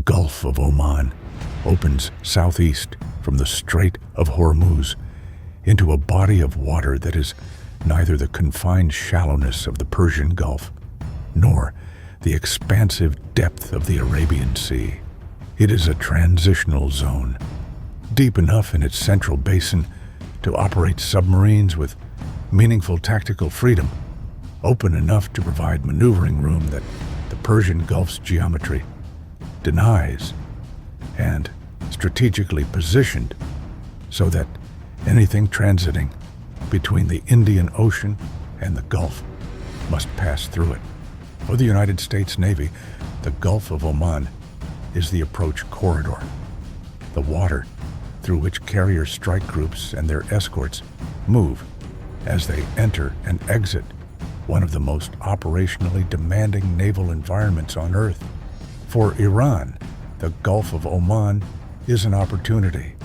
Gulf of Oman opens southeast from the Strait of Hormuz into a body of water that is neither the confined shallowness of the Persian Gulf nor the expansive depth of the Arabian Sea. It is a transitional zone, deep enough in its central basin to operate submarines with meaningful tactical freedom, open enough to provide maneuvering room that the Persian Gulf's geometry denies, and strategically positioned so that anything transiting between the Indian Ocean and the Gulf must pass through it. For the United States Navy, the Gulf of Oman is the approach corridor, the water through which carrier strike groups and their escorts move as they enter and exit one of the most operationally demanding naval environments on Earth. For Iran, the Gulf of Oman is an opportunity.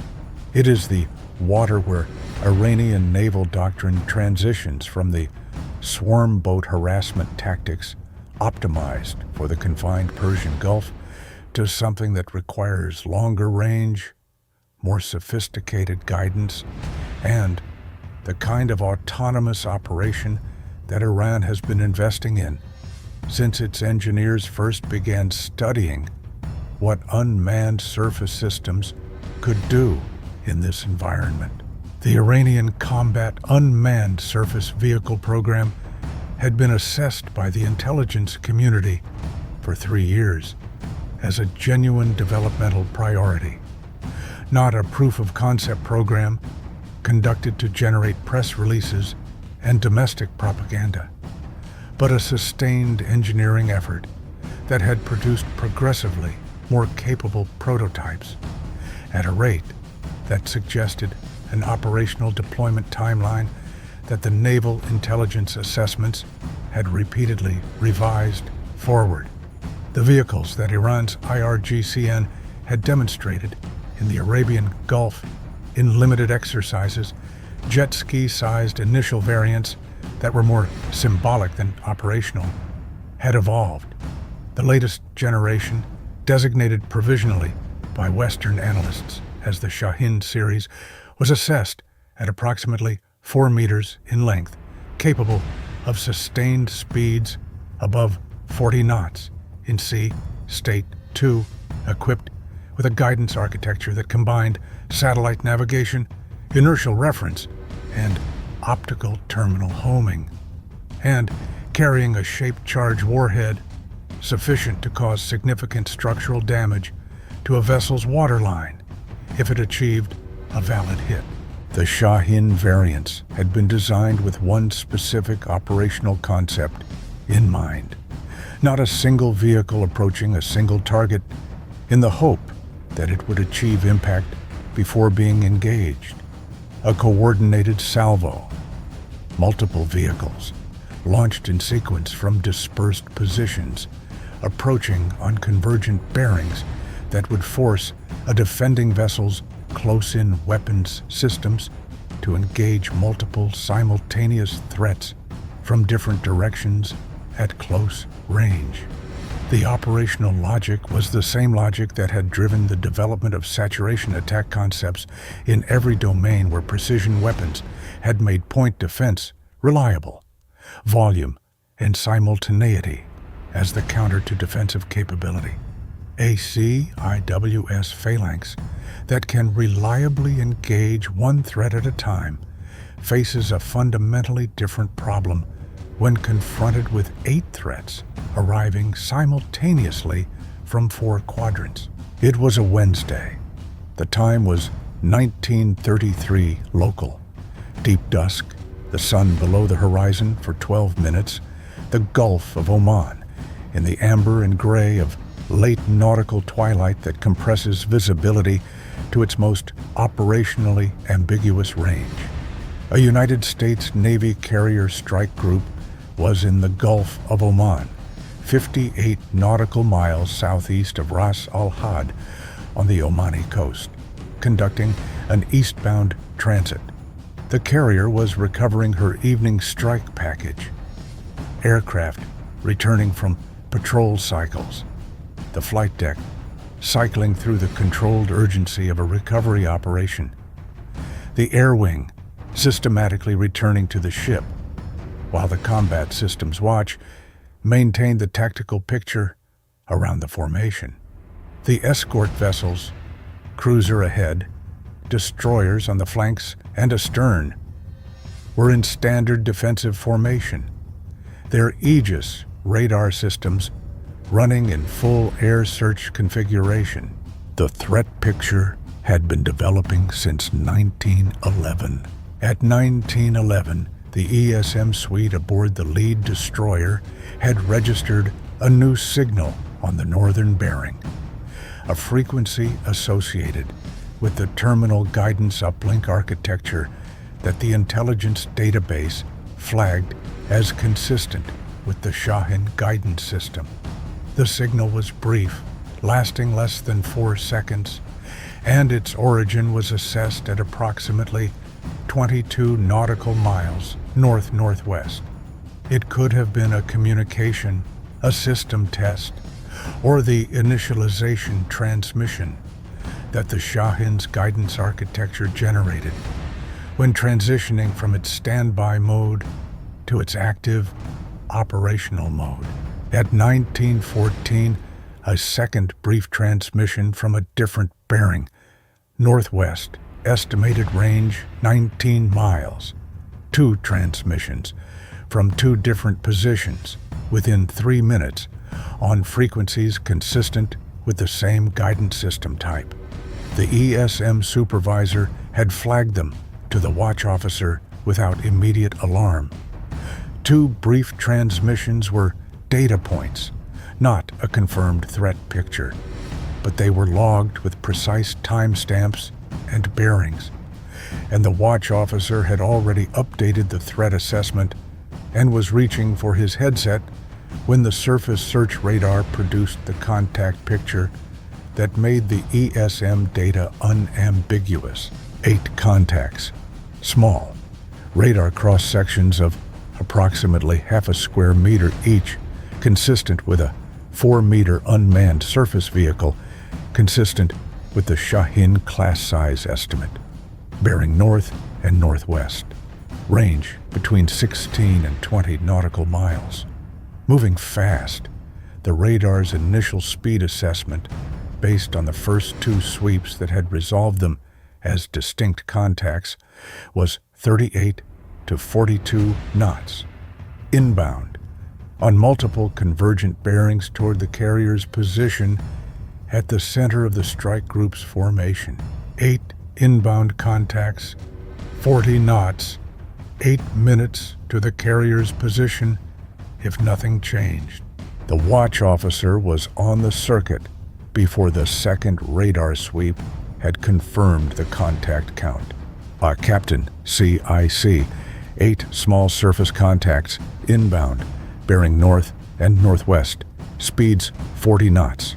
It is the water where Iranian naval doctrine transitions from the swarm boat harassment tactics optimized for the confined Persian Gulf to something that requires longer range, more sophisticated guidance, and the kind of autonomous operation that Iran has been investing in since its engineers first began studying what unmanned surface systems could do in this environment. The Iranian Combat Unmanned Surface Vehicle program had been assessed by the intelligence community for 3 years as a genuine developmental priority, not a proof-of-concept program conducted to generate press releases and domestic propaganda, but a sustained engineering effort that had produced progressively more capable prototypes at a rate that suggested an operational deployment timeline that the Naval Intelligence Assessments had repeatedly revised forward. The vehicles that Iran's IRGCN had demonstrated in the Arabian Gulf in limited exercises, jet ski-sized initial variants that were more symbolic than operational, had evolved. The latest generation, designated provisionally by Western analysts as the Shahin series, was assessed at approximately 4 meters in length, capable of sustained speeds above 40 knots in sea, State 2, equipped with a guidance architecture that combined satellite navigation, inertial reference, and optical terminal homing, and carrying a shaped charge warhead sufficient to cause significant structural damage to a vessel's waterline if it achieved a valid hit. The Shahin variants had been designed with one specific operational concept in mind, not a single vehicle approaching a single target in the hope that it would achieve impact before being engaged. A coordinated salvo, multiple vehicles, launched in sequence from dispersed positions, approaching on convergent bearings that would force a defending vessel's close-in weapons systems to engage multiple simultaneous threats from different directions at close range. The operational logic was the same logic that had driven the development of saturation attack concepts in every domain where precision weapons had made point defense reliable, volume and simultaneity as the counter to defensive capability. A CIWS Phalanx that can reliably engage one threat at a time faces a fundamentally different problem when confronted with 8 threats arriving simultaneously from 4 quadrants. It was a Wednesday. The time was 1933 local. Deep dusk, the sun below the horizon for 12 minutes, the Gulf of Oman in the amber and gray of late nautical twilight that compresses visibility to its most operationally ambiguous range. A United States Navy carrier strike group was in the Gulf of Oman, 58 nautical miles southeast of Ras Al Had on the Omani coast, conducting an eastbound transit. The carrier was recovering her evening strike package. Aircraft returning from patrol cycles. The flight deck cycling through the controlled urgency of a recovery operation. The air wing systematically returning to the ship, while the combat systems watch maintained the tactical picture around the formation. The escort vessels, cruiser ahead, destroyers on the flanks and astern, were in standard defensive formation, their Aegis radar systems running in full air search configuration. The threat picture had been developing since 1911. At 1911, the ESM suite aboard the lead destroyer had registered a new signal on the northern bearing, a frequency associated with the terminal guidance uplink architecture that the intelligence database flagged as consistent with the Shahin guidance system. The signal was brief, lasting less than 4 seconds, and its origin was assessed at approximately 22 nautical miles north-northwest. It could have been a communication, a system test, or the initialization transmission that the Shahin's guidance architecture generated when transitioning from its standby mode to its active operational mode. At 1914, a second brief transmission from a different bearing, northwest, estimated range 19 miles. 2 transmissions from 2 different positions within 3 minutes on frequencies consistent with the same guidance system type. The ESM supervisor had flagged them to the watch officer without immediate alarm. 2 brief transmissions were data points, not a confirmed threat picture, but they were logged with precise timestamps and bearings, and the watch officer had already updated the threat assessment and was reaching for his headset when the surface search radar produced the contact picture that made the ESM data unambiguous. 8 contacts, small, radar cross-sections of approximately half a square meter each, consistent with a 4-meter unmanned surface vehicle, consistent with the Shahin class size estimate, bearing north and northwest, range between 16 and 20 nautical miles. Moving fast, the radar's initial speed assessment, based on the first 2 sweeps that had resolved them as distinct contacts, was 38 to 42 knots, inbound, on multiple convergent bearings toward the carrier's position at the center of the strike group's formation. 8 inbound contacts, 40 knots, 8 minutes to the carrier's position if nothing changed. The watch officer was on the circuit before the second radar sweep had confirmed the contact count. Captain CIC, 8 small surface contacts, inbound, bearing north and northwest, speeds 40 knots,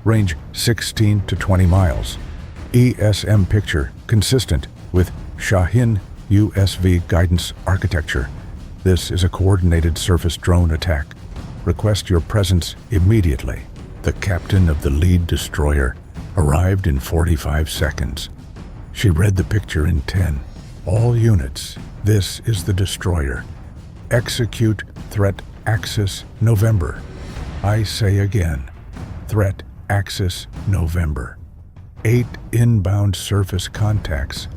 range 16 to 20 miles. ESM picture consistent with Shahin USV guidance architecture. This is a coordinated surface drone attack. Request your presence immediately. The captain of the lead destroyer arrived in 45 seconds. She read the picture in 10. All units, this is the destroyer. Execute threat axis November. I say again, threat axis November. 8 inbound surface contacts.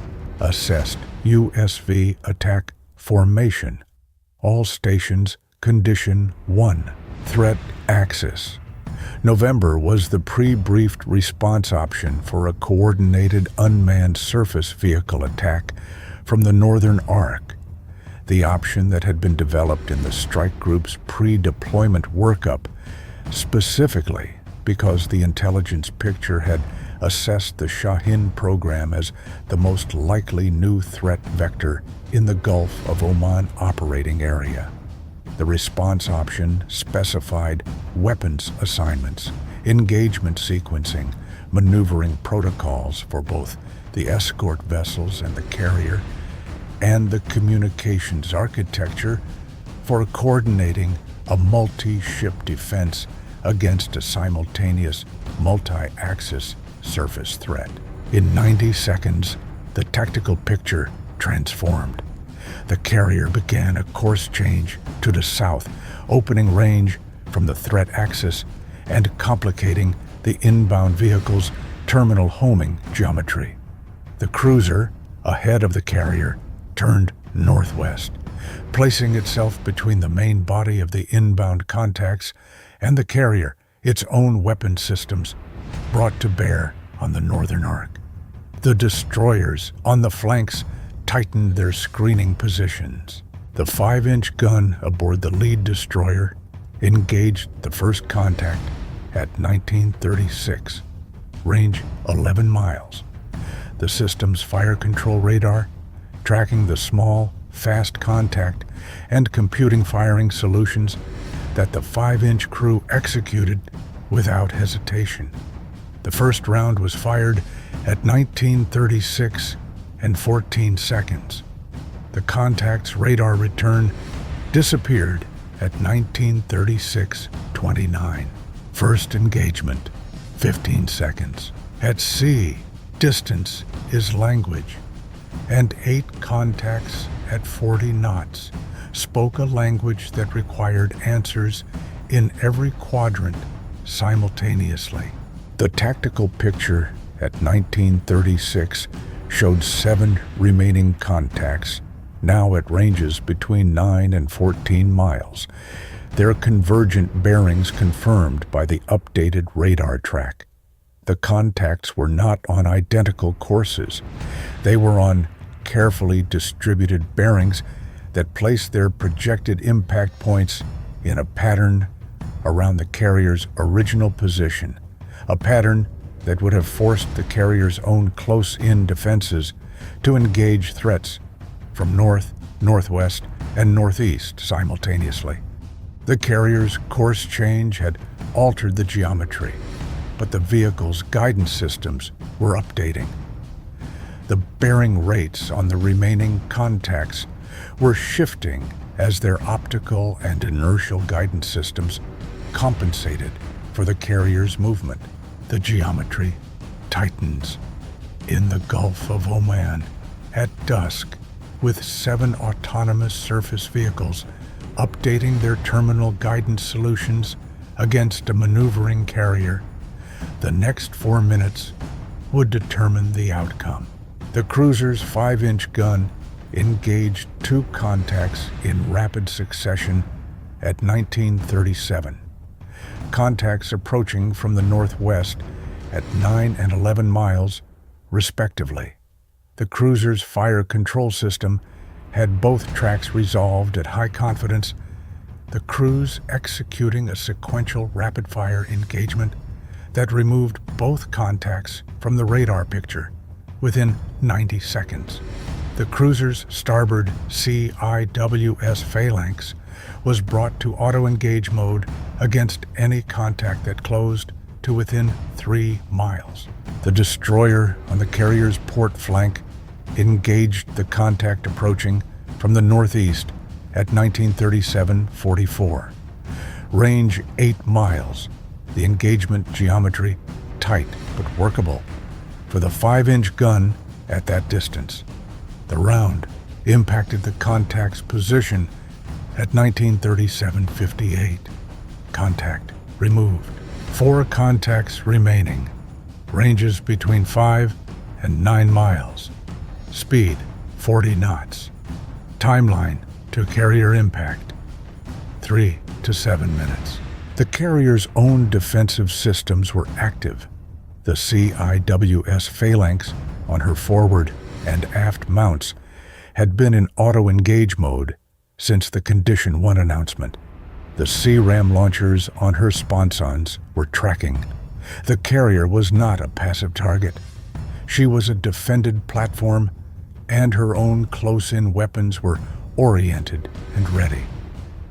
Assessed USV attack formation. All stations condition 1. Threat axis. November was the pre-briefed response option for a coordinated unmanned surface vehicle attack from the Northern Arc, the option that had been developed in the strike group's pre-deployment workup, specifically because the intelligence picture had assessed the Shahin program as the most likely new threat vector in the Gulf of Oman operating area. The response option specified weapons assignments, engagement sequencing, maneuvering protocols for both the escort vessels and the carrier, and the communications architecture for coordinating a multi-ship defense against a simultaneous multi-axis surface threat. In 90 seconds, the tactical picture transformed. The carrier began a course change to the south, opening range from the threat axis and complicating the inbound vehicle's terminal homing geometry. The cruiser, ahead of the carrier, turned northwest, placing itself between the main body of the inbound contacts and the carrier, its own weapon systems brought to bear on the northern arc. The destroyers on the flanks tightened their screening positions. The 5-inch gun aboard the lead destroyer engaged the first contact at 1936, range 11 miles. The system's fire control radar, tracking the small, fast contact and computing firing solutions that the 5-inch crew executed without hesitation. The first round was fired at 1936 and 14 seconds. The contact's radar return disappeared at 1936-29. First engagement, 15 seconds. At sea, distance is language, and 8 contacts at 40 knots spoke a language that required answers in every quadrant simultaneously. The tactical picture at 1936 showed 7 remaining contacts, now at ranges between 9 and 14 miles, their convergent bearings confirmed by the updated radar track. The contacts were not on identical courses. They were on carefully distributed bearings that placed their projected impact points in a pattern around the carrier's original position, a pattern that would have forced the carrier's own close-in defenses to engage threats from north, northwest, and northeast simultaneously. The carrier's course change had altered the geometry, but the vehicle's guidance systems were updating. The bearing rates on the remaining contacts were shifting as their optical and inertial guidance systems compensated for the carrier's movement. The geometry tightens in the Gulf of Oman at dusk, with 7 autonomous surface vehicles updating their terminal guidance solutions against a maneuvering carrier. The next 4 minutes would determine the outcome. The cruiser's 5-inch gun engaged 2 contacts in rapid succession at 1937. Contacts approaching from the northwest at 9 and 11 miles, respectively. The cruiser's fire control system had both tracks resolved at high confidence, the crews executing a sequential rapid-fire engagement that removed both contacts from the radar picture within 90 seconds. The cruiser's starboard CIWS Phalanx was brought to auto-engage mode against any contact that closed to within 3 miles. The destroyer on the carrier's port flank engaged the contact approaching from the northeast at 1937-44. Range 8 miles. The engagement geometry tight but workable for the 5-inch gun at that distance. The round impacted the contact's position at 1937-58. Contact removed. 4 contacts remaining. Ranges between 5 and 9 miles. Speed 40 knots. Timeline to carrier impact 3 to 7 minutes. The carrier's own defensive systems were active. The CIWS Phalanx on her forward and aft mounts had been in auto-engage mode since the Condition 1 announcement. The SeaRAM launchers on her sponsons were tracking. The carrier was not a passive target. She was a defended platform, and her own close-in weapons were oriented and ready.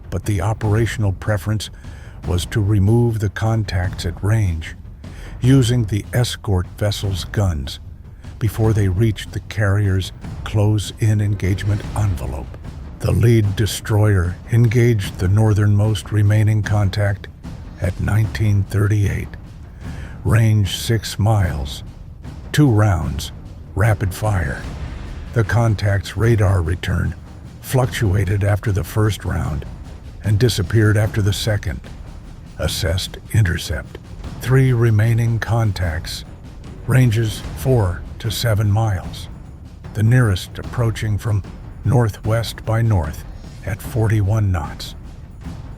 But the operational preference was to remove the contacts at range, using the escort vessel's guns before they reached the carrier's close-in engagement envelope. The lead destroyer engaged the northernmost remaining contact at 1938. Range 6 miles. 2 rounds. Rapid fire. The contact's radar return fluctuated after the first round and disappeared after the second. Assessed intercept. 3 remaining contacts. Ranges 4 to 7 miles. The nearest approaching from northwest by north at 41 knots.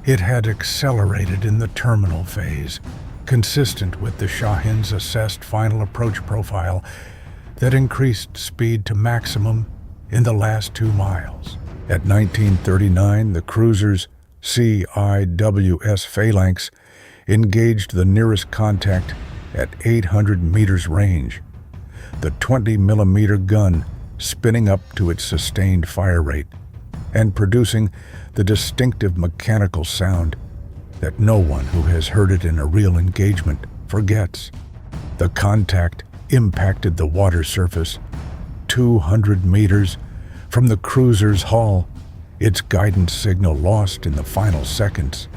It had accelerated in the terminal phase, consistent with the Shahin's assessed final approach profile that increased speed to maximum in the last 2 miles. At 1939, the cruiser's CIWS Phalanx engaged the nearest contact at 800 meters range, the 20-millimeter gun spinning up to its sustained fire rate and producing the distinctive mechanical sound that no one who has heard it in a real engagement forgets. The contact impacted the water surface 200 meters from the cruiser's hull, its guidance signal lost in the final seconds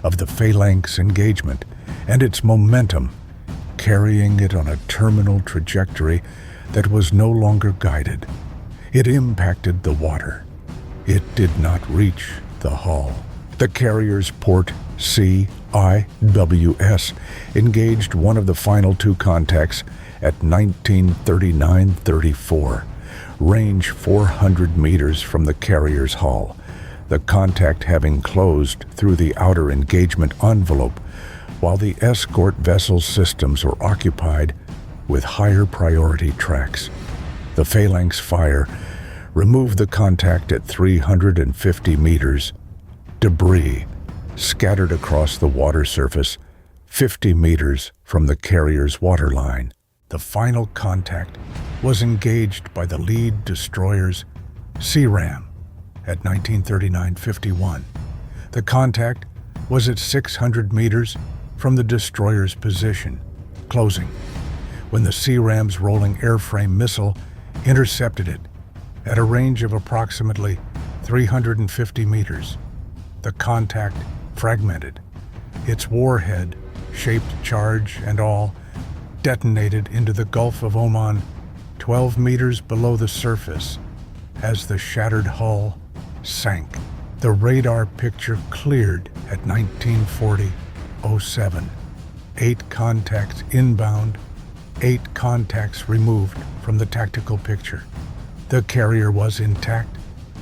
of the Phalanx engagement and its momentum carrying it on a terminal trajectory that was no longer guided. It impacted the water. It did not reach the hull. The carrier's port CIWS engaged one of the final 2 contacts at 1939-34, range 400 meters from the carrier's hull, the contact having closed through the outer engagement envelope, while the escort vessel's systems were occupied with higher priority tracks. The Phalanx fire removed the contact at 350 meters. Debris scattered across the water surface 50 meters from the carrier's waterline. The final contact was engaged by the lead destroyer's SeaRAM at 1939-51. The contact was at 600 meters from the destroyer's position, closing, when the SeaRAM's rolling airframe missile intercepted it at a range of approximately 350 meters. The contact fragmented. Its warhead, shaped charge and all, detonated into the Gulf of Oman 12 meters below the surface as the shattered hull sank. The radar picture cleared at 1940-07. 8 contacts inbound, 8 contacts removed from the tactical picture. The carrier was intact,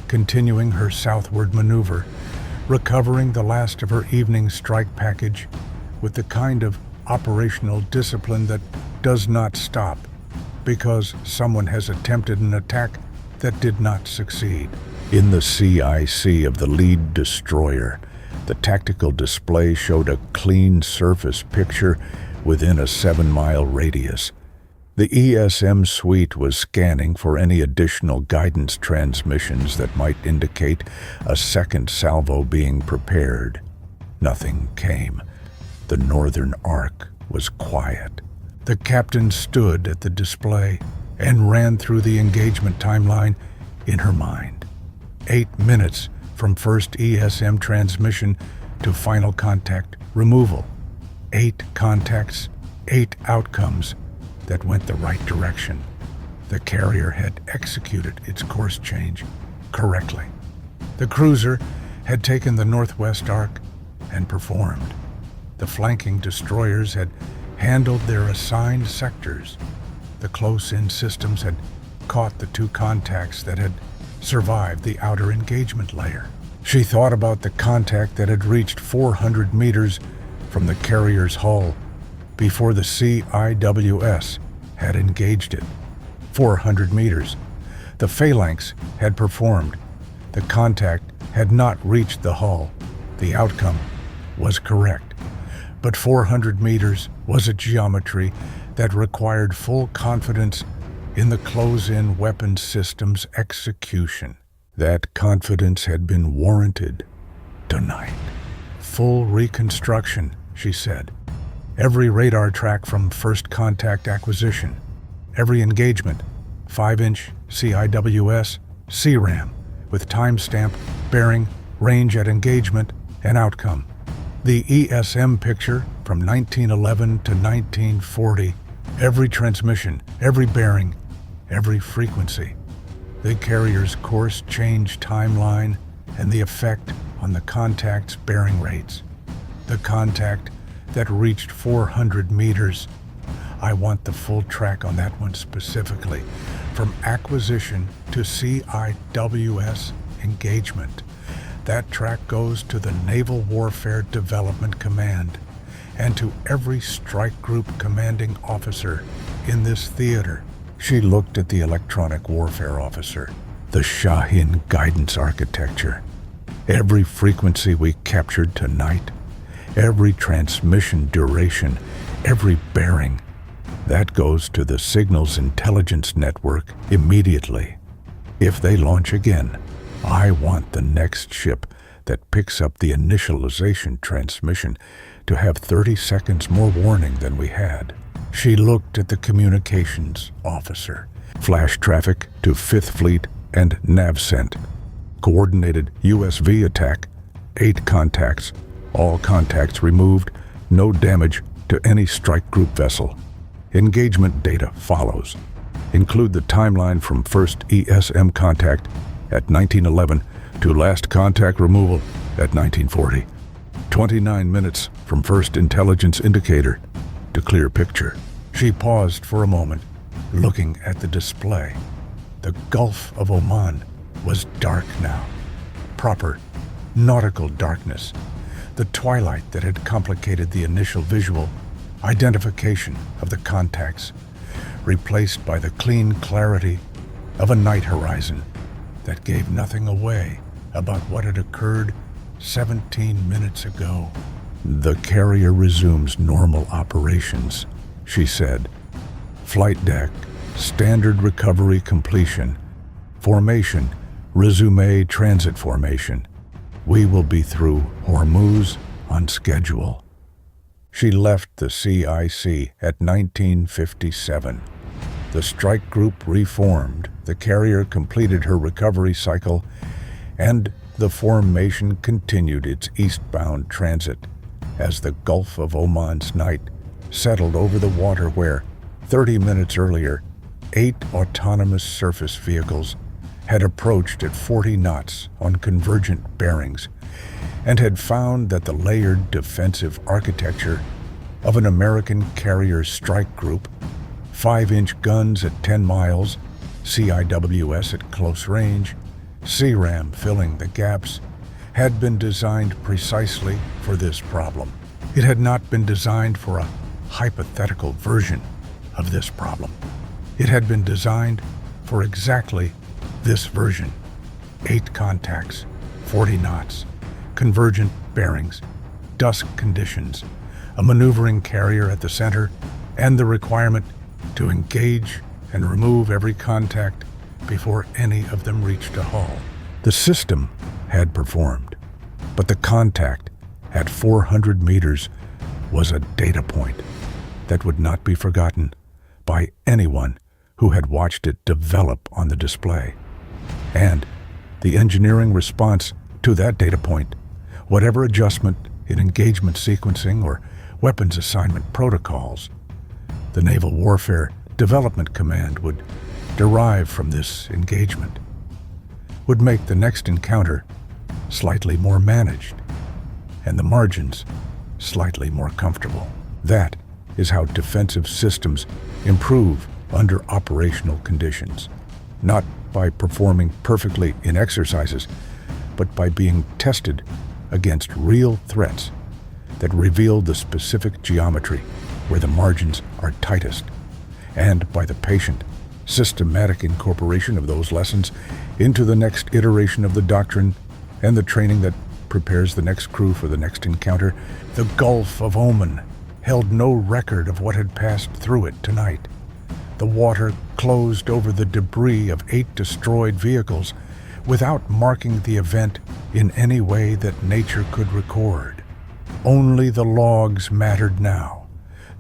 continuing her southward maneuver, recovering the last of her evening strike package with the kind of operational discipline that does not stop because someone has attempted an attack that did not succeed. In the CIC of the lead destroyer, the tactical display showed a clean surface picture within a 7-mile radius. The ESM suite was scanning for any additional guidance transmissions that might indicate a second salvo being prepared. Nothing came. The northern arc was quiet. The captain stood at the display and ran through the engagement timeline in her mind. 8 minutes from first ESM transmission to final contact removal. 8 contacts, 8 outcomes that went the right direction. The carrier had executed its course change correctly. The cruiser had taken the northwest arc and performed. The flanking destroyers had handled their assigned sectors. The close-in systems had caught the 2 contacts that had survived the outer engagement layer. She thought about the contact that had reached 400 meters from the carrier's hull before the CIWS had engaged it. 400 meters. The Phalanx had performed. The contact had not reached the hull. The outcome was correct. But 400 meters was a geometry that required full confidence in the close-in weapon system's execution. That confidence had been warranted tonight. Full reconstruction, she said. Every radar track from first contact acquisition. Every engagement, 5-inch CIWS, SeaRAM, with timestamp, bearing, range at engagement, and outcome. The ESM picture from 1911 to 1940, every transmission, every bearing, every frequency, the carrier's course change timeline, and the effect on the contact's bearing rates. The contact that reached 400 meters. I want the full track on that one specifically, from acquisition to CIWS engagement. That track goes to the Naval Warfare Development Command and to every strike group commanding officer in this theater. She looked at the electronic warfare officer, the Shahin guidance architecture. Every frequency we captured tonight, every transmission duration, every bearing, that goes to the signals intelligence network immediately. If they launch again, I want the next ship that picks up the initialization transmission to have 30 seconds more warning than we had. She looked at the communications officer. Flash traffic to 5th Fleet and NavCent. Coordinated USV attack. 8 contacts. All contacts removed. No damage to any strike group vessel. Engagement data follows. Include the timeline from first ESM contact at 1911 to last contact removal at 1940. 29 minutes from first intelligence indicator to clear picture. She paused for a moment, looking at the display. The Gulf of Oman was dark now. Proper nautical darkness. The twilight that had complicated the initial visual identification of the contacts, replaced by the clean clarity of a night horizon that gave nothing away about what had occurred 17 minutes ago. The carrier resumes normal operations, she said. Flight deck, standard recovery completion. Formation, resume transit formation. We will be through Hormuz on schedule. She left the CIC at 1957. The strike group reformed, the carrier completed her recovery cycle, and the formation continued its eastbound transit as the Gulf of Oman's night settled over the water where, 30 minutes earlier, 8 autonomous surface vehicles had approached at 40 knots on convergent bearings and had found that the layered defensive architecture of an American carrier strike group, 5-inch guns at 10 miles, CIWS at close range, SeaRAM filling the gaps, had been designed precisely for this problem. It had not been designed for a hypothetical version of this problem. It had been designed for exactly this version. 8 contacts, 40 knots, convergent bearings, dusk conditions, a maneuvering carrier at the center, and the requirement to engage and remove every contact before any of them reached a hull. The system had performed, but the contact at 400 meters was a data point that would not be forgotten by anyone who had watched it develop on the display. And the engineering response to that data point, whatever adjustment in engagement sequencing or weapons assignment protocols, the Naval Warfare Development Command would derive from this engagement, would make the next encounter slightly more managed and the margins slightly more comfortable. That is how defensive systems improve under operational conditions, not by performing perfectly in exercises, but by being tested against real threats that reveal the specific geometry where the margins are tightest, and by the patient, systematic incorporation of those lessons into the next iteration of the doctrine and the training that prepares the next crew for the next encounter. The Gulf of Oman held no record of what had passed through it tonight. The water closed over the debris of 8 destroyed vehicles without marking the event in any way that nature could record. Only the logs mattered now.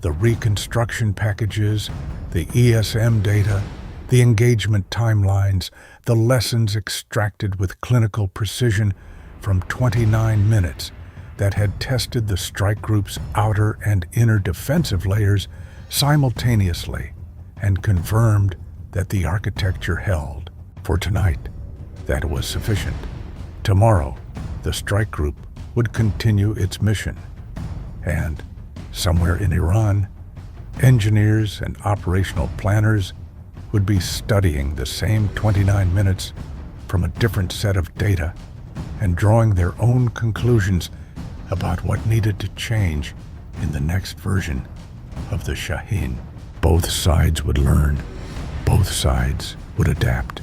The reconstruction packages, the ESM data, the engagement timelines, the lessons extracted with clinical precision from 29 minutes that had tested the strike group's outer and inner defensive layers simultaneously and confirmed that the architecture held. For tonight, that was sufficient. Tomorrow, the strike group would continue its mission, and somewhere in Iran, engineers and operational planners would be studying the same 29 minutes from a different set of data and drawing their own conclusions about what needed to change in the next version of the Shahin. Both sides would learn. Both sides would adapt.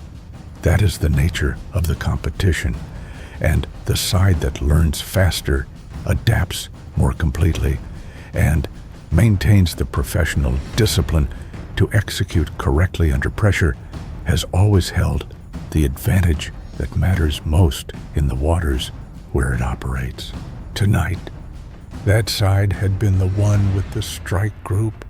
That is the nature of the competition, and the side that learns faster adapts more completely and maintains the professional discipline to execute correctly under pressure has always held the advantage that matters most in the waters where it operates. Tonight, that side had been the one with the strike group